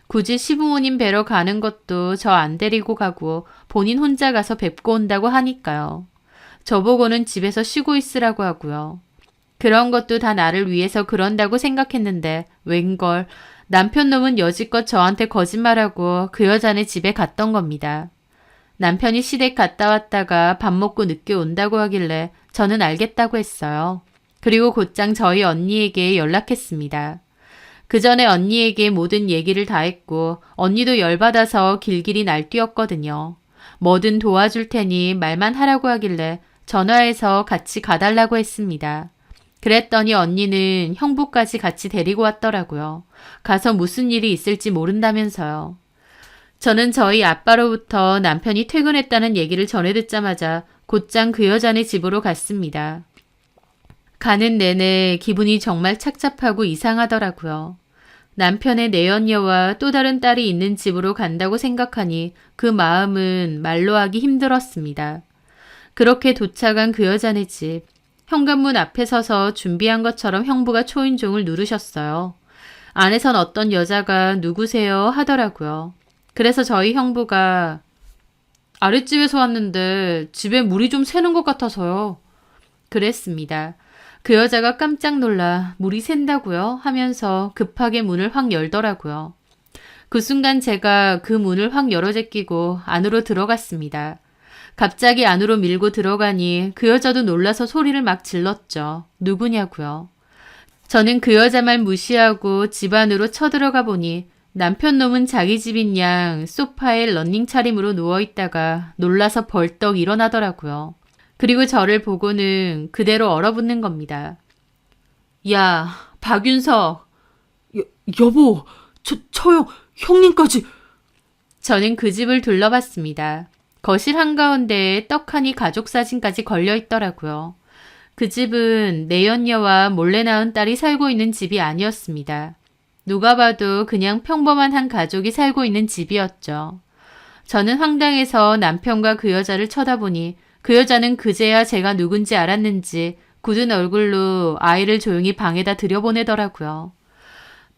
굳이 시부모님 뵈러 가는 것도 저 안 데리고 가고 본인 혼자 가서 뵙고 온다고 하니까요. 저보고는 집에서 쉬고 있으라고 하고요. 그런 것도 다 나를 위해서 그런다고 생각했는데 웬걸 남편 놈은 여지껏 저한테 거짓말하고 그 여자네 집에 갔던 겁니다. 남편이 시댁 갔다 왔다가 밥 먹고 늦게 온다고 하길래 저는 알겠다고 했어요. 그리고 곧장 저희 언니에게 연락했습니다. 그 전에 언니에게 모든 얘기를 다 했고 언니도 열받아서 길길이 날뛰었거든요. 뭐든 도와줄 테니 말만 하라고 하길래 전화해서 같이 가달라고 했습니다. 그랬더니 언니는 형부까지 같이 데리고 왔더라고요. 가서 무슨 일이 있을지 모른다면서요. 저는 저희 아빠로부터 남편이 퇴근했다는 얘기를 전해 듣자마자 곧장 그 여자네 집으로 갔습니다. 가는 내내 기분이 정말 착잡하고 이상하더라고요. 남편의 내연녀와 또 다른 딸이 있는 집으로 간다고 생각하니 그 마음은 말로 하기 힘들었습니다. 그렇게 도착한 그 여자네 집. 현관문 앞에 서서 준비한 것처럼 형부가 초인종을 누르셨어요. 안에선 어떤 여자가 누구세요 하더라고요. 그래서 저희 형부가 아랫집에서 왔는데 집에 물이 좀 새는 것 같아서요. 그랬습니다. 그 여자가 깜짝 놀라 물이 샌다고요? 하면서 급하게 문을 확 열더라고요. 그 순간 제가 그 문을 확 열어 제끼고 안으로 들어갔습니다. 갑자기 안으로 밀고 들어가니 그 여자도 놀라서 소리를 막 질렀죠. 누구냐고요. 저는 그 여자 말 무시하고 집 안으로 쳐들어가 보니 남편 놈은 자기 집인 양 소파에 러닝 차림으로 누워있다가 놀라서 벌떡 일어나더라고요. 그리고 저를 보고는 그대로 얼어붙는 겁니다. 야, 박윤석. 여보, 형님까지. 저는 그 집을 둘러봤습니다. 거실 한가운데에 떡하니 가족 사진까지 걸려 있더라고요. 그 집은 내연녀와 몰래 낳은 딸이 살고 있는 집이 아니었습니다. 누가 봐도 그냥 평범한 한 가족이 살고 있는 집이었죠. 저는 황당해서 남편과 그 여자를 쳐다보니 그 여자는 그제야 제가 누군지 알았는지 굳은 얼굴로 아이를 조용히 방에다 들여보내더라고요.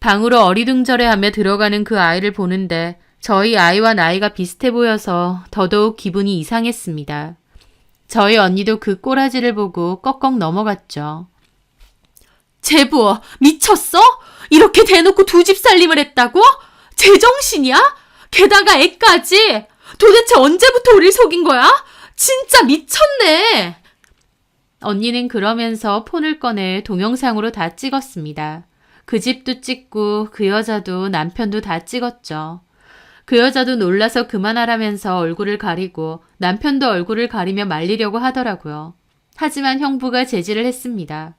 방으로 어리둥절해하며 들어가는 그 아이를 보는데 저희 아이와 나이가 비슷해 보여서 더더욱 기분이 이상했습니다. 저희 언니도 그 꼬라지를 보고 꺽꺽 넘어갔죠. 제부어, 미쳤어? 이렇게 대놓고 두 집 살림을 했다고? 제정신이야? 게다가 애까지? 도대체 언제부터 우릴 속인 거야? 진짜 미쳤네! 언니는 그러면서 폰을 꺼내 동영상으로 다 찍었습니다. 그 집도 찍고 그 여자도 남편도 다 찍었죠. 그 여자도 놀라서 그만하라면서 얼굴을 가리고 남편도 얼굴을 가리며 말리려고 하더라고요. 하지만 형부가 제지를 했습니다.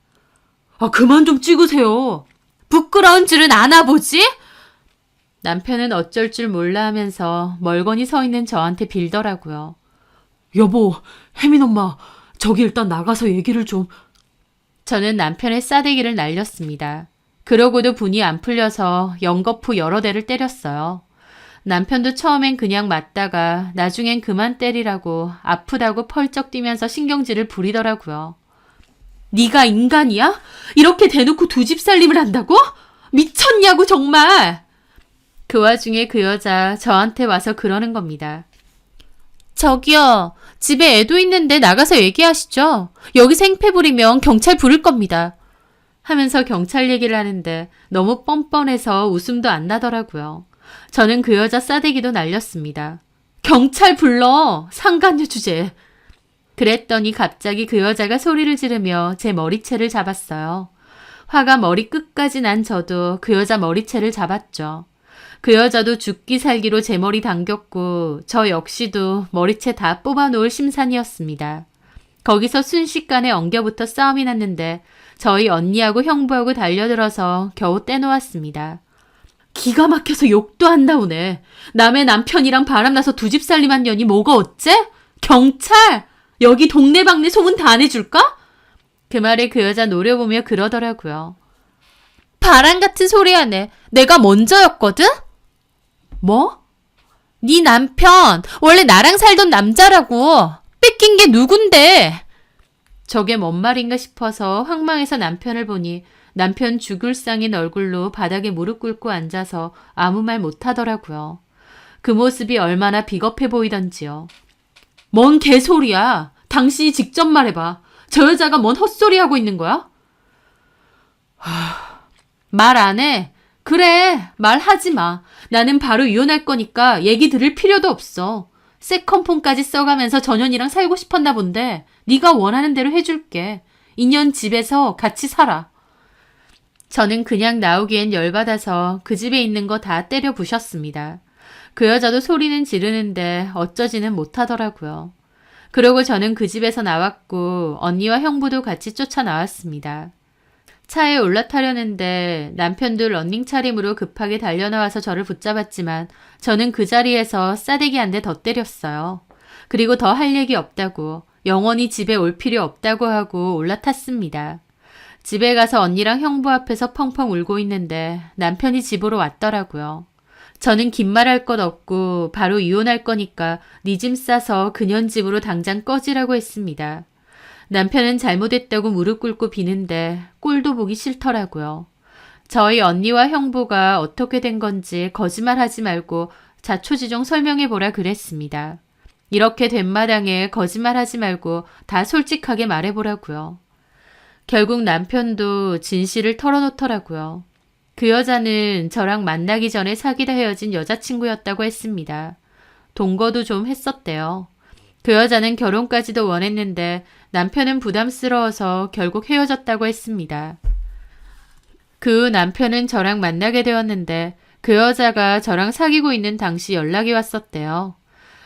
그만 좀 찍으세요. 부끄러운 줄은 아나 보지? 남편은 어쩔 줄 몰라 하면서 멀거니 서 있는 저한테 빌더라고요. 여보, 혜민 엄마, 저기 일단 나가서 얘기를 좀. 저는 남편의 싸대기를 날렸습니다. 그러고도 분이 안 풀려서 연거푸 여러 대를 때렸어요. 남편도 처음엔 그냥 맞다가 나중엔 그만 때리라고 아프다고 펄쩍 뛰면서 신경질을 부리더라고요. 네가 인간이야? 이렇게 대놓고 두 집 살림을 한다고? 미쳤냐고 정말! 그 와중에 그 여자 저한테 와서 그러는 겁니다. 저기요, 집에 애도 있는데 나가서 얘기하시죠. 여기서 행패 부리면 경찰 부를 겁니다. 하면서 경찰 얘기를 하는데 너무 뻔뻔해서 웃음도 안 나더라고요. 저는 그 여자 싸대기도 날렸습니다. 경찰 불러! 상간녀 주제. 그랬더니 갑자기 그 여자가 소리를 지르며 제 머리채를 잡았어요. 화가 머리 끝까지 난 저도 그 여자 머리채를 잡았죠. 그 여자도 죽기 살기로 제 머리 당겼고 저 역시도 머리채 다 뽑아놓을 심산이었습니다. 거기서 순식간에 엉겨붙어 싸움이 났는데 저희 언니하고 형부하고 달려들어서 겨우 떼놓았습니다. 기가 막혀서 욕도 안 나오네. 남의 남편이랑 바람나서 두 집 살림한 년이 뭐가 어째? 경찰! 여기 동네방네 소문 다 내줄까? 그 말에 그 여자 노려보며 그러더라고요. 바람 같은 소리 하네. 내가 먼저였거든? 뭐? 네 남편 원래 나랑 살던 남자라고. 뺏긴 게 누군데? 저게 뭔 말인가 싶어서 황망해서 남편을 보니 남편 죽을 상인 얼굴로 바닥에 무릎 꿇고 앉아서 아무 말 못하더라고요. 그 모습이 얼마나 비겁해 보이던지요. 뭔 개소리야. 당신이 직접 말해봐. 저 여자가 뭔 헛소리 하고 있는 거야? 말 안 해. 그래, 말하지 마. 나는 바로 이혼할 거니까 얘기 들을 필요도 없어. 세컨폰까지 써가면서 전현이랑 살고 싶었나 본데 네가 원하는 대로 해줄게. 인연 집에서 같이 살아. 저는 그냥 나오기엔 열받아서 그 집에 있는 거 다 때려 부셨습니다. 그 여자도 소리는 지르는데 어쩌지는 못하더라고요. 그러고 저는 그 집에서 나왔고 언니와 형부도 같이 쫓아나왔습니다. 차에 올라타려는데 남편도 러닝 차림으로 급하게 달려나와서 저를 붙잡았지만 저는 그 자리에서 싸대기 한 대 더 때렸어요. 그리고 더 할 얘기 없다고, 영원히 집에 올 필요 없다고 하고 올라탔습니다. 집에 가서 언니랑 형부 앞에서 펑펑 울고 있는데 남편이 집으로 왔더라고요. 저는 긴 말 할 것 없고 바로 이혼할 거니까 네 짐 싸서 그년 집으로 당장 꺼지라고 했습니다. 남편은 잘못했다고 무릎 꿇고 비는데 꼴도 보기 싫더라고요. 저희 언니와 형부가 어떻게 된 건지 거짓말하지 말고 자초지종 설명해보라 그랬습니다. 이렇게 된 마당에 거짓말하지 말고 다 솔직하게 말해보라고요. 결국 남편도 진실을 털어놓더라고요. 그 여자는 저랑 만나기 전에 사귀다 헤어진 여자친구였다고 했습니다. 동거도 좀 했었대요. 그 여자는 결혼까지도 원했는데 남편은 부담스러워서 결국 헤어졌다고 했습니다. 그 남편은 저랑 만나게 되었는데 그 여자가 저랑 사귀고 있는 당시 연락이 왔었대요.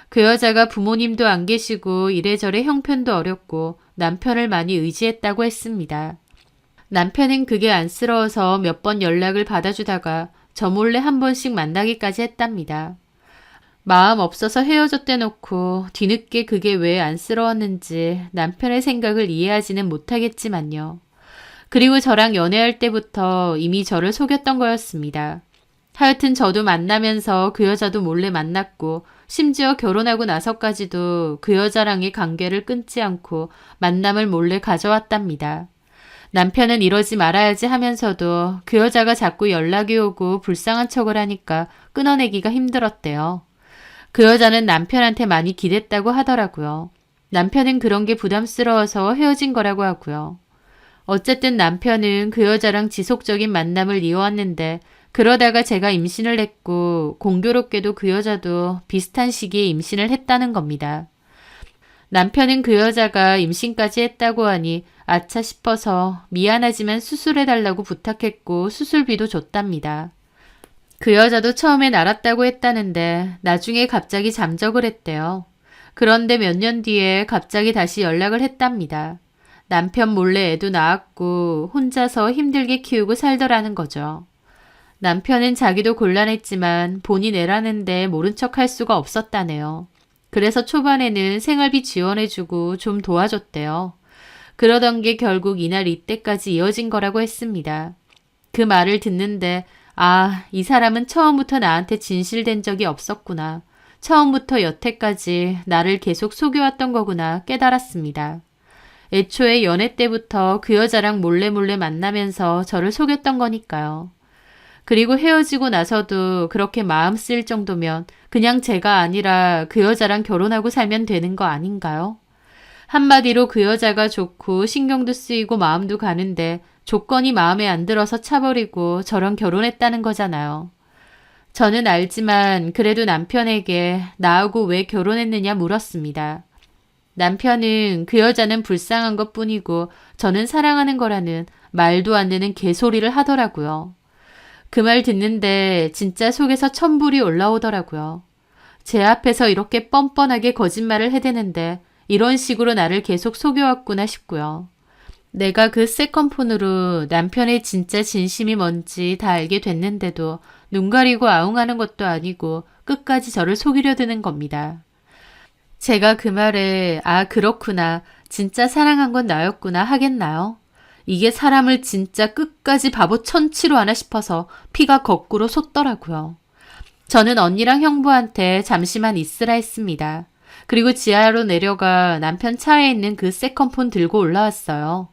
그 여자가 부모님도 안 계시고 이래저래 형편도 어렵고 남편을 많이 의지했다고 했습니다. 남편은 그게 안쓰러워서 몇 번 연락을 받아주다가 저 몰래 한 번씩 만나기까지 했답니다. 마음 없어서 헤어졌대 놓고 뒤늦게 그게 왜 안쓰러웠는지 남편의 생각을 이해하지는 못하겠지만요. 그리고 저랑 연애할 때부터 이미 저를 속였던 거였습니다. 하여튼 저도 만나면서 그 여자도 몰래 만났고 심지어 결혼하고 나서까지도 그 여자랑의 관계를 끊지 않고 만남을 몰래 가져왔답니다. 남편은 이러지 말아야지 하면서도 그 여자가 자꾸 연락이 오고 불쌍한 척을 하니까 끊어내기가 힘들었대요. 그 여자는 남편한테 많이 기댔다고 하더라고요. 남편은 그런 게 부담스러워서 헤어진 거라고 하고요. 어쨌든 남편은 그 여자랑 지속적인 만남을 이어왔는데 그러다가 제가 임신을 했고 공교롭게도 그 여자도 비슷한 시기에 임신을 했다는 겁니다. 남편은 그 여자가 임신까지 했다고 하니 아차 싶어서 미안하지만 수술해달라고 부탁했고 수술비도 줬답니다. 그 여자도 처음엔 알았다고 했다는데 나중에 갑자기 잠적을 했대요. 그런데 몇 년 뒤에 갑자기 다시 연락을 했답니다. 남편 몰래 애도 낳았고 혼자서 힘들게 키우고 살더라는 거죠. 남편은 자기도 곤란했지만 본인 애라는데 모른 척 할 수가 없었다네요. 그래서 초반에는 생활비 지원해주고 좀 도와줬대요. 그러던 게 결국 이날 이때까지 이어진 거라고 했습니다. 그 말을 듣는데 아, 이 사람은 처음부터 나한테 진실된 적이 없었구나. 처음부터 여태까지 나를 계속 속여왔던 거구나 깨달았습니다. 애초에 연애 때부터 그 여자랑 몰래 만나면서 저를 속였던 거니까요. 그리고 헤어지고 나서도 그렇게 마음 쓰일 정도면 그냥 제가 아니라 그 여자랑 결혼하고 살면 되는 거 아닌가요? 한마디로 그 여자가 좋고 신경도 쓰이고 마음도 가는데 조건이 마음에 안 들어서 차버리고 저랑 결혼했다는 거잖아요. 저는 알지만 그래도 남편에게 나하고 왜 결혼했느냐 물었습니다. 남편은 그 여자는 불쌍한 것뿐이고 저는 사랑하는 거라는 말도 안 되는 개소리를 하더라고요. 그 말 듣는데 진짜 속에서 천불이 올라오더라고요. 제 앞에서 이렇게 뻔뻔하게 거짓말을 해대는데 이런 식으로 나를 계속 속여왔구나 싶고요. 내가 그 세컨폰으로 남편의 진짜 진심이 뭔지 다 알게 됐는데도 눈 가리고 아웅하는 것도 아니고 끝까지 저를 속이려 드는 겁니다. 제가 그 말에 아 그렇구나 진짜 사랑한 건 나였구나 하겠나요? 이게 사람을 진짜 끝까지 바보 천치로 하나 싶어서 피가 거꾸로 솟더라고요. 저는 언니랑 형부한테 잠시만 있으라 했습니다. 그리고 지하로 내려가 남편 차에 있는 그 세컨폰 들고 올라왔어요.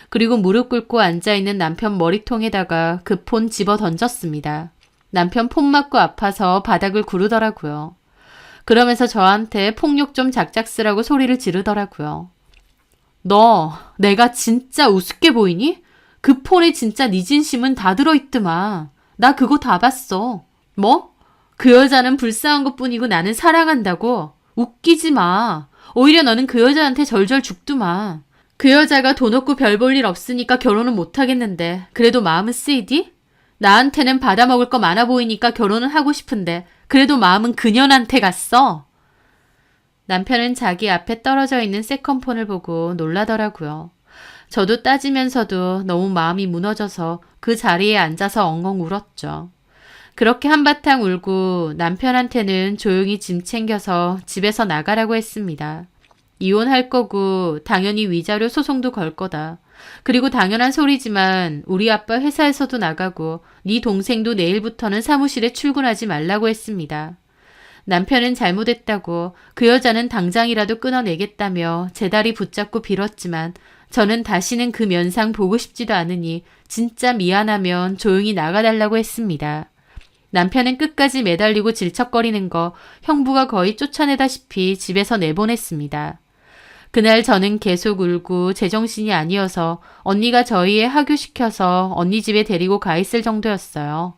그리고 무릎 꿇고 앉아있는 남편 머리통에다가 그 폰 집어 던졌습니다. 남편 폰 맞고 아파서 바닥을 구르더라고요. 그러면서 저한테 폭력 좀 작작 쓰라고 소리를 지르더라고요. 너 내가 진짜 우습게 보이니? 그 폰에 진짜 네 진심은 다 들어있더만. 나 그거 다 봤어. 뭐? 그 여자는 불쌍한 것뿐이고 나는 사랑한다고? 웃기지 마. 오히려 너는 그 여자한테 절절 죽더만. 그 여자가 돈 없고 별 볼 일 없으니까 결혼은 못하겠는데 그래도 마음은 쓰이디? 나한테는 받아먹을 거 많아 보이니까 결혼은 하고 싶은데 그래도 마음은 그년한테 갔어. 남편은 자기 앞에 떨어져 있는 세컨폰을 보고 놀라더라고요. 저도 따지면서도 너무 마음이 무너져서 그 자리에 앉아서 엉엉 울었죠. 그렇게 한바탕 울고 남편한테는 조용히 짐 챙겨서 집에서 나가라고 했습니다. 이혼할 거고 당연히 위자료 소송도 걸 거다. 그리고 당연한 소리지만 우리 아빠 회사에서도 나가고 네 동생도 내일부터는 사무실에 출근하지 말라고 했습니다. 남편은 잘못했다고 그 여자는 당장이라도 끊어내겠다며 제 다리 붙잡고 빌었지만 저는 다시는 그 면상 보고 싶지도 않으니 진짜 미안하면 조용히 나가달라고 했습니다. 남편은 끝까지 매달리고 질척거리는 거 형부가 거의 쫓아내다시피 집에서 내보냈습니다. 그날 저는 계속 울고 제정신이 아니어서 언니가 저희에 하교시켜서 언니 집에 데리고 가 있을 정도였어요.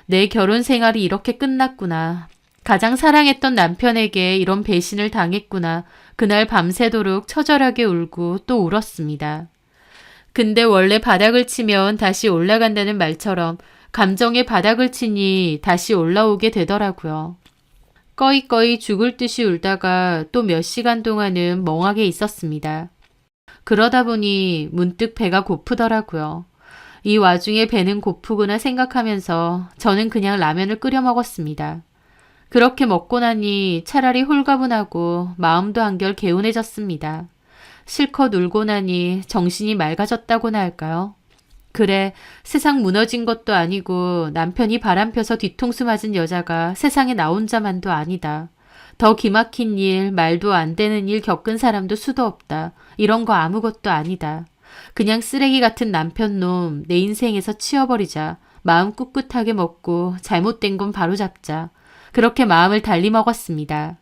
내 결혼 생활이 이렇게 끝났구나. 가장 사랑했던 남편에게 이런 배신을 당했구나. 그날 밤새도록 처절하게 울고 또 울었습니다. 근데 원래 바닥을 치면 다시 올라간다는 말처럼 감정의 바닥을 치니 다시 올라오게 되더라고요. 꺼이꺼이 죽을 듯이 울다가 또 몇 시간 동안은 멍하게 있었습니다. 그러다 보니 문득 배가 고프더라고요. 이 와중에 배는 고프구나 생각하면서 저는 그냥 라면을 끓여 먹었습니다. 그렇게 먹고 나니 차라리 홀가분하고 마음도 한결 개운해졌습니다. 실컷 울고 나니 정신이 맑아졌다고나 할까요? 그래, 세상 무너진 것도 아니고 남편이 바람펴서 뒤통수 맞은 여자가 세상에 나 혼자만도 아니다. 더 기막힌 일, 말도 안 되는 일 겪은 사람도 수도 없다. 이런 거 아무것도 아니다. 그냥 쓰레기 같은 남편놈 내 인생에서 치워버리자. 마음 꿋꿋하게 먹고 잘못된 건 바로잡자. 그렇게 마음을 달리 먹었습니다.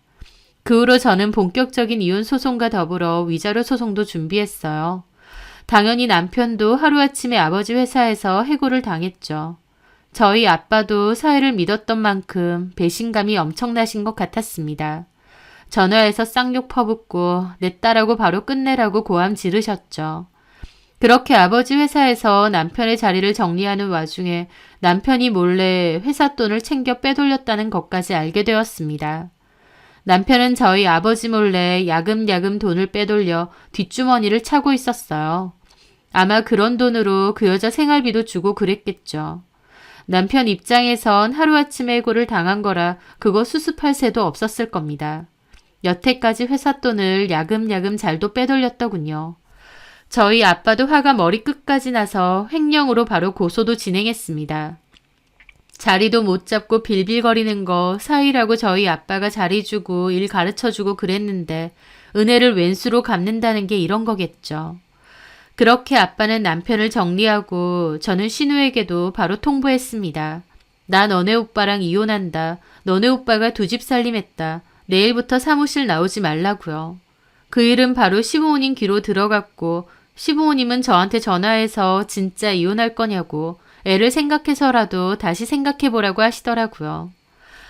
그 후로 저는 본격적인 이혼 소송과 더불어 위자료 소송도 준비했어요. 당연히 남편도 하루아침에 아버지 회사에서 해고를 당했죠. 저희 아빠도 사회를 믿었던 만큼 배신감이 엄청나신 것 같았습니다. 전화해서 쌍욕 퍼붓고 내 딸하고 바로 끝내라고 고함 지르셨죠. 그렇게 아버지 회사에서 남편의 자리를 정리하는 와중에 남편이 몰래 회사 돈을 챙겨 빼돌렸다는 것까지 알게 되었습니다. 남편은 저희 아버지 몰래 야금야금 돈을 빼돌려 뒷주머니를 차고 있었어요. 아마 그런 돈으로 그 여자 생활비도 주고 그랬겠죠. 남편 입장에선 하루아침에 해고를 당한 거라 그거 수습할 새도 없었을 겁니다. 여태까지 회사 돈을 야금야금 잘도 빼돌렸더군요. 저희 아빠도 화가 머리끝까지 나서 횡령으로 바로 고소도 진행했습니다. 자리도 못 잡고 빌빌거리는 거 사위라고 저희 아빠가 자리 주고 일 가르쳐주고 그랬는데 은혜를 왼수로 갚는다는 게 이런 거겠죠. 그렇게 아빠는 남편을 정리하고 저는 신우에게도 바로 통보했습니다. 나 너네 오빠랑 이혼한다. 너네 오빠가 2집 살림했다. 내일부터 사무실 나오지 말라고요. 그 일은 바로 시부모님 귀로 들어갔고 시부모님은 저한테 전화해서 진짜 이혼할 거냐고 애를 생각해서라도 다시 생각해보라고 하시더라고요.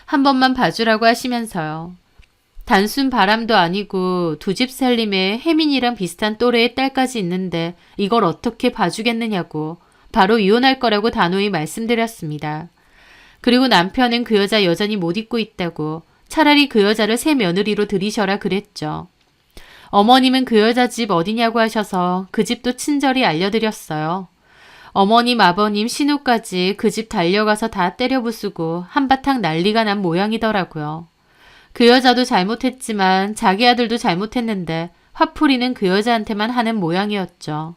한 번만 봐주라고 하시면서요. 단순 바람도 아니고 2집 살림에 혜민이랑 비슷한 또래의 딸까지 있는데 이걸 어떻게 봐주겠느냐고 바로 이혼할 거라고 단호히 말씀드렸습니다. 그리고 남편은 그 여자 여전히 못 잊고 있다고 차라리 그 여자를 새 며느리로 들이셔라 그랬죠. 어머님은 그 여자 집 어디냐고 하셔서 그 집도 친절히 알려드렸어요. 어머님, 아버님, 신우까지 그 집 달려가서 다 때려부수고 한바탕 난리가 난 모양이더라고요. 그 여자도 잘못했지만 자기 아들도 잘못했는데 화풀이는 그 여자한테만 하는 모양이었죠.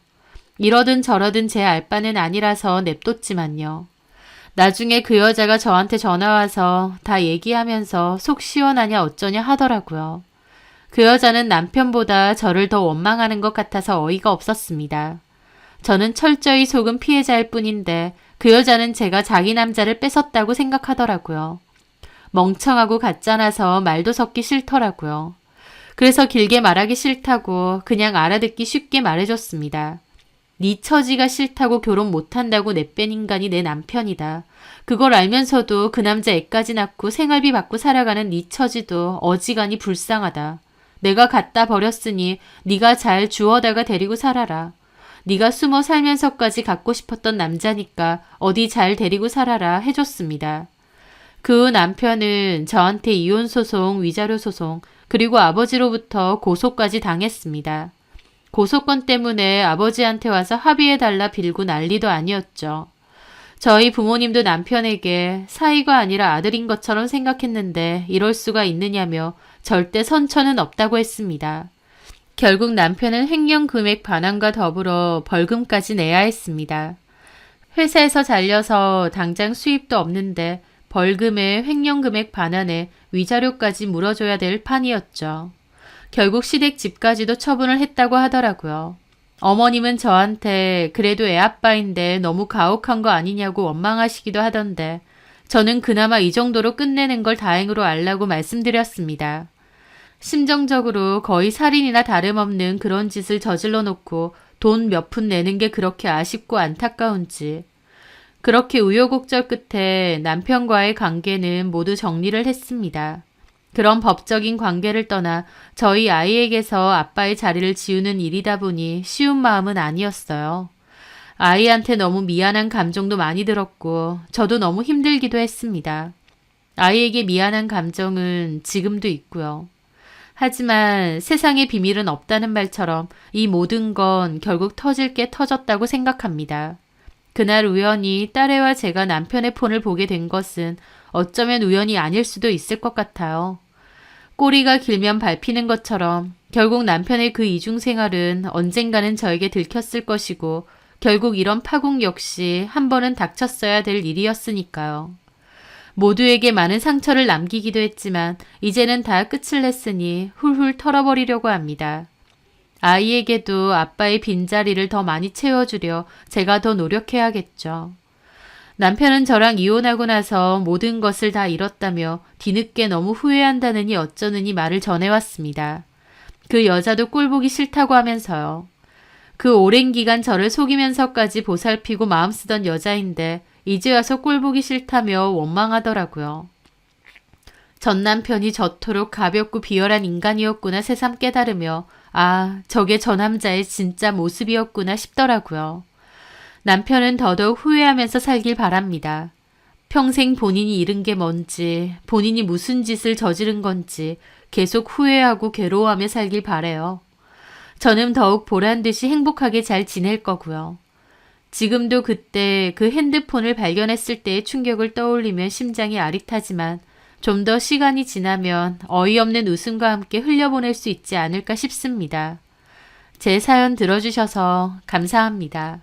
이러든 저러든 제 알바는 아니라서 냅뒀지만요. 나중에 그 여자가 저한테 전화와서 다 얘기하면서 속 시원하냐 어쩌냐 하더라고요. 그 여자는 남편보다 저를 더 원망하는 것 같아서 어이가 없었습니다. 저는 철저히 속은 피해자일 뿐인데 그 여자는 제가 자기 남자를 뺏었다고 생각하더라고요. 멍청하고 가짜나서 말도 섞기 싫더라고요. 그래서 길게 말하기 싫다고 그냥 알아듣기 쉽게 말해줬습니다. 네 처지가 싫다고 결혼 못한다고 내뺀 인간이 내 남편이다. 그걸 알면서도 그 남자 애까지 낳고 생활비 받고 살아가는 네 처지도 어지간히 불쌍하다. 내가 갖다 버렸으니 네가 잘 주워다가 데리고 살아라. 네가 숨어 살면서까지 갖고 싶었던 남자니까 어디 잘 데리고 살아라 해줬습니다. 그 후 남편은 저한테 이혼소송, 위자료 소송, 그리고 아버지로부터 고소까지 당했습니다. 고소건 때문에 아버지한테 와서 합의해달라 빌고 난리도 아니었죠. 저희 부모님도 남편에게 사위가 아니라 아들인 것처럼 생각했는데 이럴 수가 있느냐며 절대 선처는 없다고 했습니다. 결국 남편은 횡령 금액 반환과 더불어 벌금까지 내야 했습니다. 회사에서 잘려서 당장 수입도 없는데 벌금에 횡령 금액 반환에 위자료까지 물어줘야 될 판이었죠. 결국 시댁 집까지도 처분을 했다고 하더라고요. 어머님은 저한테 그래도 애아빠인데 너무 가혹한 거 아니냐고 원망하시기도 하던데 저는 그나마 이 정도로 끝내는 걸 다행으로 알라고 말씀드렸습니다. 심정적으로 거의 살인이나 다름없는 그런 짓을 저질러 놓고 돈 몇 푼 내는 게 그렇게 아쉽고 안타까운지. 그렇게 우여곡절 끝에 남편과의 관계는 모두 정리를 했습니다. 그런 법적인 관계를 떠나 저희 아이에게서 아빠의 자리를 지우는 일이다 보니 쉬운 마음은 아니었어요. 아이한테 너무 미안한 감정도 많이 들었고 저도 너무 힘들기도 했습니다. 아이에게 미안한 감정은 지금도 있고요. 하지만 세상에 비밀은 없다는 말처럼 이 모든 건 결국 터질 게 터졌다고 생각합니다. 그날 우연히 딸애와 제가 남편의 폰을 보게 된 것은 어쩌면 우연이 아닐 수도 있을 것 같아요. 꼬리가 길면 밟히는 것처럼 결국 남편의 그 이중생활은 언젠가는 저에게 들켰을 것이고 결국 이런 파국 역시 한 번은 닥쳤어야 될 일이었으니까요. 모두에게 많은 상처를 남기기도 했지만 이제는 다 끝을 냈으니 훌훌 털어버리려고 합니다. 아이에게도 아빠의 빈자리를 더 많이 채워주려 제가 더 노력해야겠죠. 남편은 저랑 이혼하고 나서 모든 것을 다 잃었다며 뒤늦게 너무 후회한다느니 어쩌느니 말을 전해왔습니다. 그 여자도 꼴보기 싫다고 하면서요. 그 오랜 기간 저를 속이면서까지 보살피고 마음 쓰던 여자인데 이제 와서 꼴보기 싫다며 원망하더라고요. 전 남편이 저토록 가볍고 비열한 인간이었구나 새삼 깨달으며 아, 저게 저 남자의 진짜 모습이었구나 싶더라고요. 남편은 더더욱 후회하면서 살길 바랍니다. 평생 본인이 잃은 게 뭔지, 본인이 무슨 짓을 저지른 건지 계속 후회하고 괴로워하며 살길 바래요. 저는 더욱 보란듯이 행복하게 잘 지낼 거고요. 지금도 그때 그 핸드폰을 발견했을 때의 충격을 떠올리면 심장이 아릿하지만 좀 더 시간이 지나면 어이없는 웃음과 함께 흘려보낼 수 있지 않을까 싶습니다. 제 사연 들어주셔서 감사합니다.